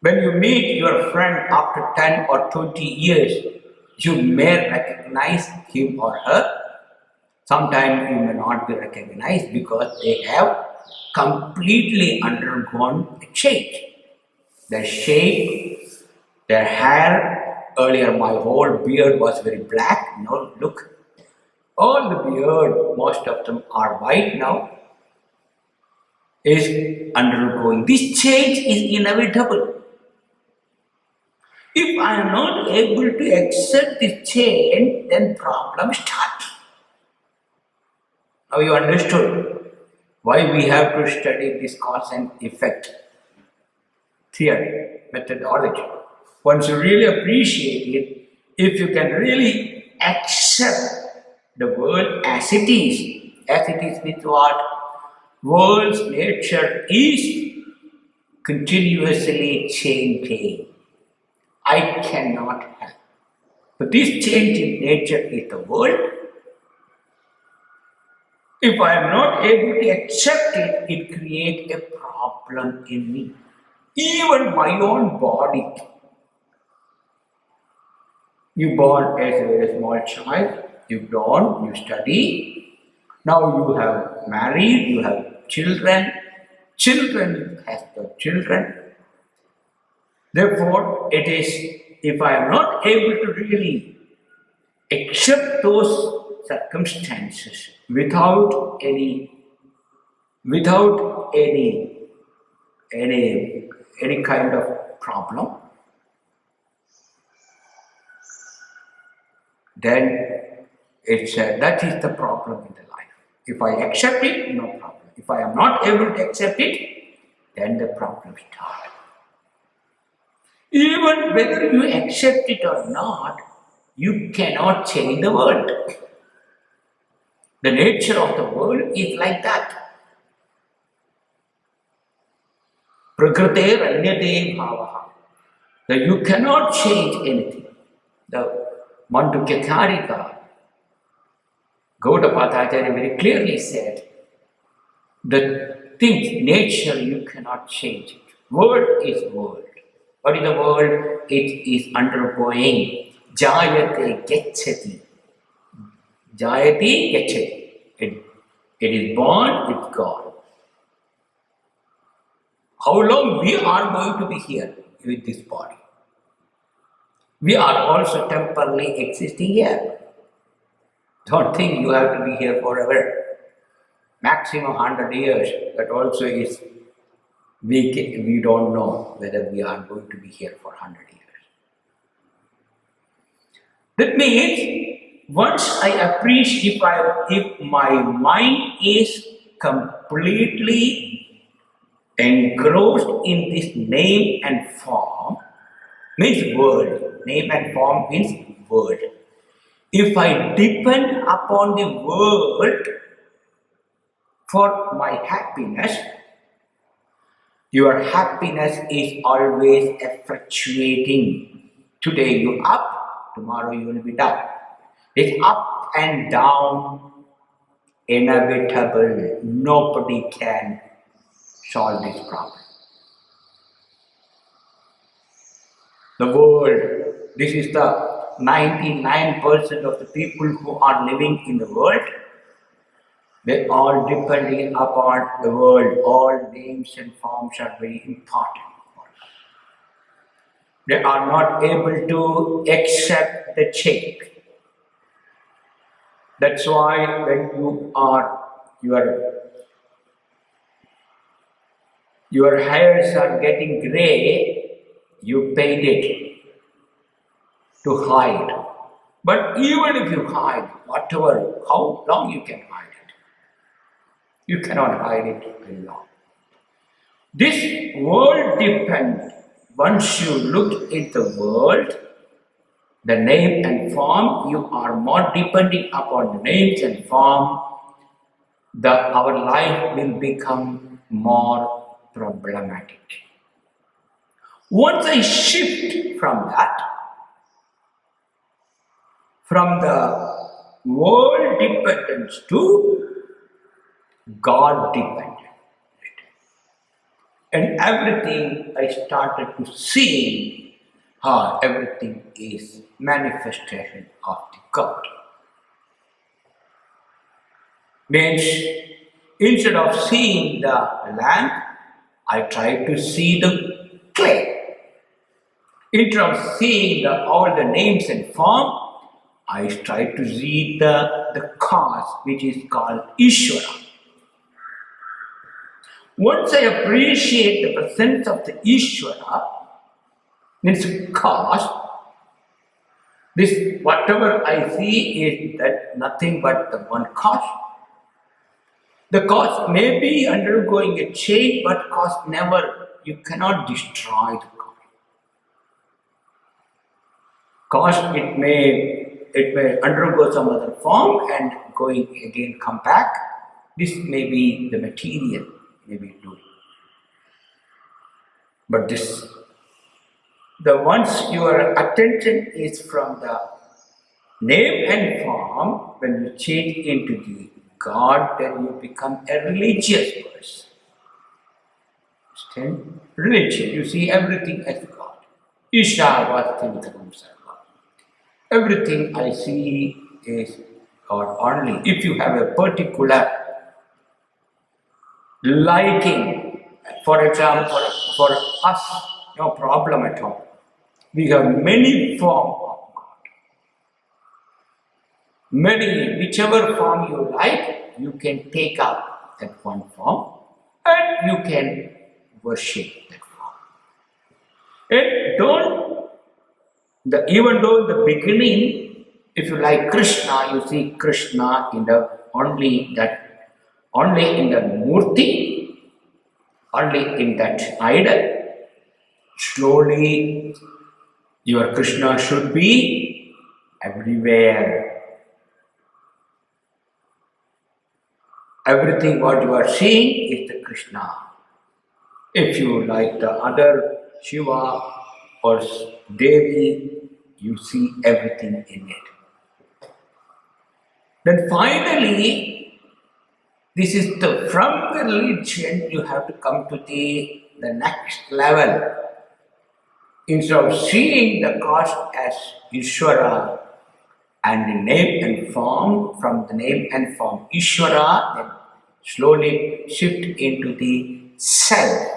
When you meet your friend after 10 or 20 years, you may recognize him or her. Sometimes you may not be recognized because they have completely undergone a change. Their shape, their hair. Earlier my whole beard was very black. Now look, all the beard, most of them are white now, is undergoing. This change is inevitable. If I am not able to accept this change, then problems start. Now you understood why we have to study this cause and effect theory, methodology. Once you really appreciate it, if you can really accept the world as it is with what? World's nature is continuously changing. I cannot help. But this change in nature is the world. If I am not able to accept it, it creates a problem in me. Even my own body. You born as a very small child, you born, you study. Now you have married, you have children. Children has the children. Therefore, it is, if I am not able to really accept those circumstances without any kind of problem, then that is the problem in the life. If I accept it, no problem. If I am not able to accept it, then the problem starts. Even whether you accept it or not, you cannot change the world. The nature of the world is like that. Prakrite Ranyate Bhavaha. That you cannot change anything. The Mandukya Karika, Gaudapada very clearly said, the thing, nature, you cannot change it. World is world. What is the world? It is undergoing. Jayate Gechati. Jayati Gechati. It is born, it's gone. How long we are going to be here with this body? We are also temporarily existing here. Don't think you have to be here forever. Maximum 100 years, that also is, we don't know whether we are going to be here for 100 years. That means, once I appreciate, if my mind is completely engrossed in this name and form, means world. Name and form means world. If I depend upon the world for my happiness, your happiness is always fluctuating. Today you up, tomorrow you will be down. It's up and down, inevitable. Nobody can solve this problem. The world, this is the 99% of the people who are living in the world. They all depending upon the world. All names and forms are very important. They are not able to accept the change. That's why when your hairs are getting gray, you paint it to hide. But even if you hide, whatever, how long you can hide it? You cannot hide it very long. This world depends. Once you look at the world, the name and form, you are more depending upon the names and form, our life will become more problematic. Once I shift from that, from the world dependence to God dependent, and everything I started to see how everything is manifestation of the God. Means instead of seeing the lamp, I try to see the clay. Instead of seeing all the names and form, I try to read the cause, which is called Ishvara. Once I appreciate the presence of the Ishvara, means cause, this whatever I see is that nothing but the one cause. The cause may be undergoing a change, but cause never, you cannot destroy the cause. Cause it may undergo some other form and going again come back. This may be the material, maybe doing. But once your attention is from the name and form, when you change into the God, then you become a religious person. Understand? Religion, you see everything as God. Ishavastim Sarva. Everything I see is God only. If you have a particular liking, for example, for us, no problem at all. We have many forms of God. Many, whichever form you like, you can take up that one form and you can worship that form. And even though in the beginning, if you like Krishna, you see Krishna in the only in the Murti, only in that idol. Slowly, your Krishna should be everywhere. Everything what you are seeing is the Krishna. If you like the other Shiva or Devi, you see everything in it. Then finally, this is the from the religion you have to come to the next level. Instead of seeing the cause as Ishvara and the name and form, from the name and form Ishvara, then slowly shift into the self,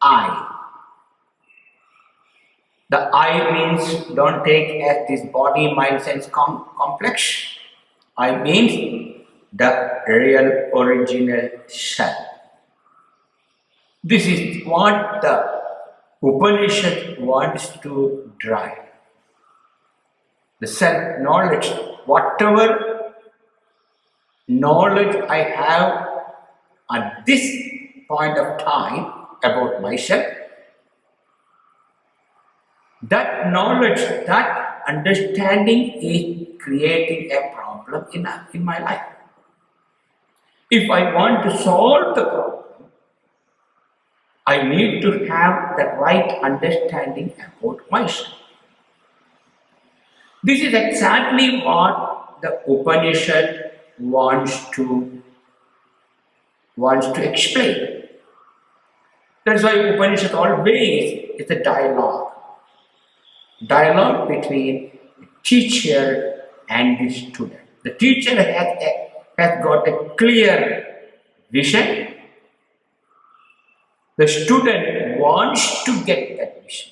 I. The I means don't take as this body, mind, sense complex. I means the real original self. This is what the Upanishad wants to drive. The self knowledge, whatever knowledge I have at this point of time about myself, that knowledge, that understanding is creating a problem in my life. If I want to solve the problem, I need to have the right understanding about myself. This is exactly what the Upanishad wants to explain. That's why Upanishad always is a dialogue. Dialogue between the teacher and the student. The teacher has got a clear vision. The student wants to get that vision.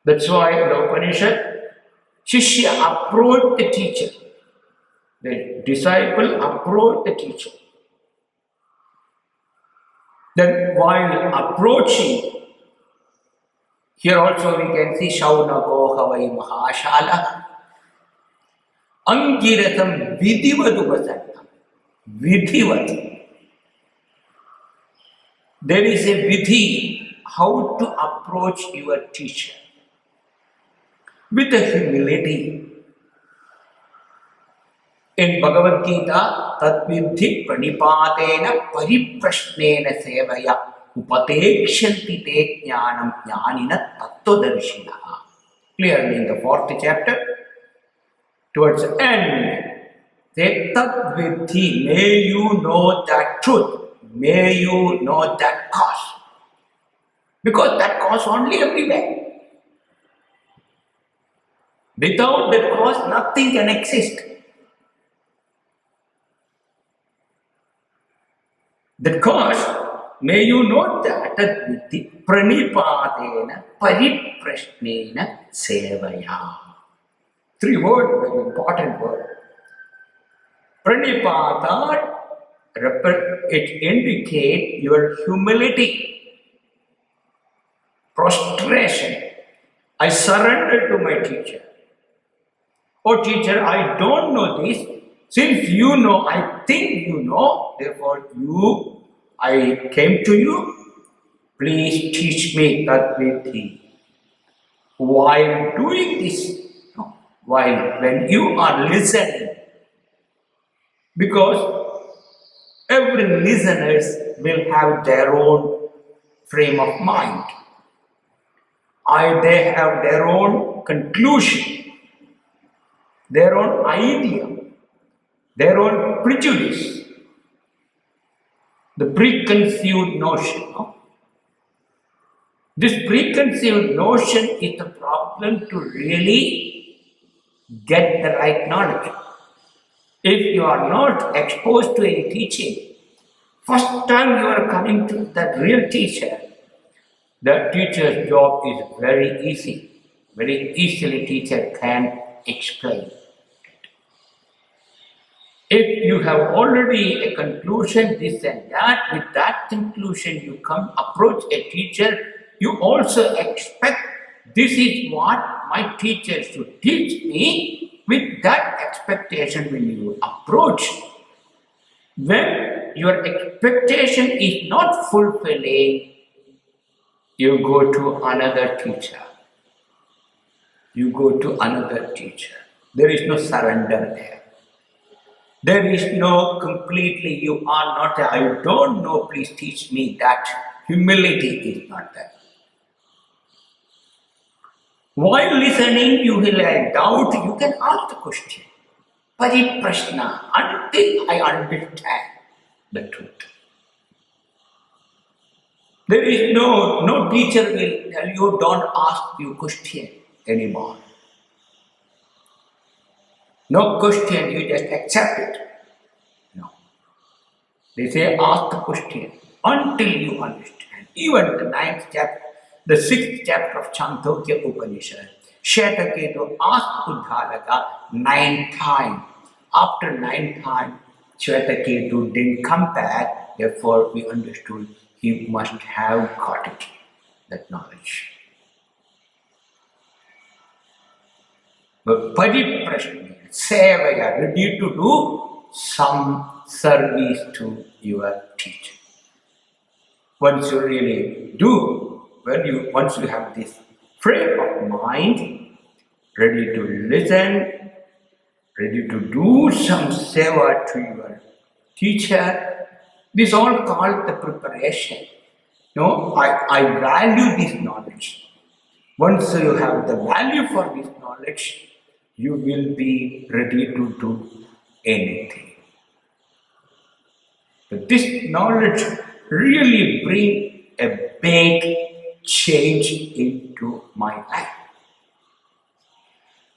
That's why in the Upanishad, Shishya approached the teacher. The disciple approached the teacher. Then while approaching, here also we can see Shaunako Havai Mahashala Angiratam Vidivadupasannam. Vidhivat. There is a vidhi how to approach your teacher with a humility. In Bhagavad Gita, Tadvidhi Pranipadena Pariprashnena Sevaya Upatekshanti Te Jnanam Jnanina Tattvadarshina. Clearly in the 4th chapter, towards the end, say Tadvidhi, may you know that truth, may you know that cause. Because that cause only everywhere. Without that cause, nothing can exist. That cause, may you know that Tadvidhi Pranipadena Pariprashnena Sevaya. 3 words, very important word. Pranipada, it indicates your humility, prostration. I surrender to my teacher. Oh teacher, I don't know this. Since you know, I think you know, therefore I came to you. Please teach me Tadvidhi. While doing this, when you are listening, because every listeners will have their own frame of mind. They have their own conclusion, their own idea, their own prejudice, the preconceived notion. This preconceived notion is the problem to really get the right knowledge. If you are not exposed to any teaching, first time you are coming to that real teacher, the teacher's job is very easy. Very easily teacher can explain. If you have already a conclusion, this and that, with that conclusion you come approach a teacher, you also expect this is what my teacher should teach me. With that expectation when you approach, when your expectation is not fulfilling, you go to another teacher. You go to another teacher. There is no surrender there. There is no completely, you are not, I don't know, please teach me that. Humility is not there. While listening, you will have doubt, you can ask the question. Pariprashna, until I understand the truth. There is no teacher will tell you don't ask you question anymore. No question, you just accept it. No. They say ask the question until you understand. Even the ninth chapter, the sixth chapter of Chandogya Upanishad, Shetaketu asked Uddalaka 9 times. After 9 times, Shetaketu didn't come back, therefore we understood he must have got it, that knowledge. But Pariprashna, Sevaya, ready to do some service to your teacher. Once you really do, once you have this frame of mind, ready to listen, ready to do some seva to your teacher, this all called the preparation. No, I value this knowledge. Once you have the value for this knowledge, you will be ready to do anything. But this knowledge really brings a big change into my life.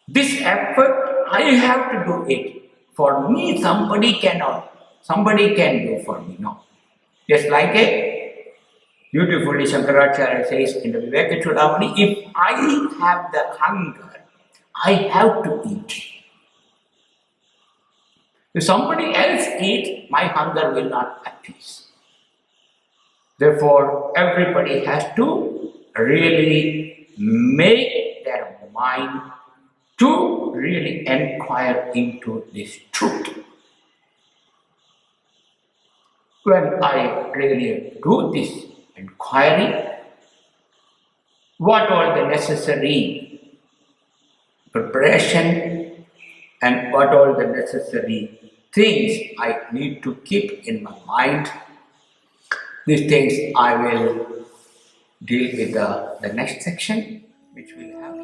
This effort, I have to do it. For me, somebody cannot. Somebody can do for me, no. Just like a beautifully Shankaracharya says in the Viveka Chudamani, if I have the hunger, I have to eat. If somebody else eats, my hunger will not appease. Therefore, everybody has to really make their mind to really inquire into this truth. When I really do this inquiry, what all the necessary preparation and what all the necessary things I need to keep in my mind, these things I will deal with the next section, which will have.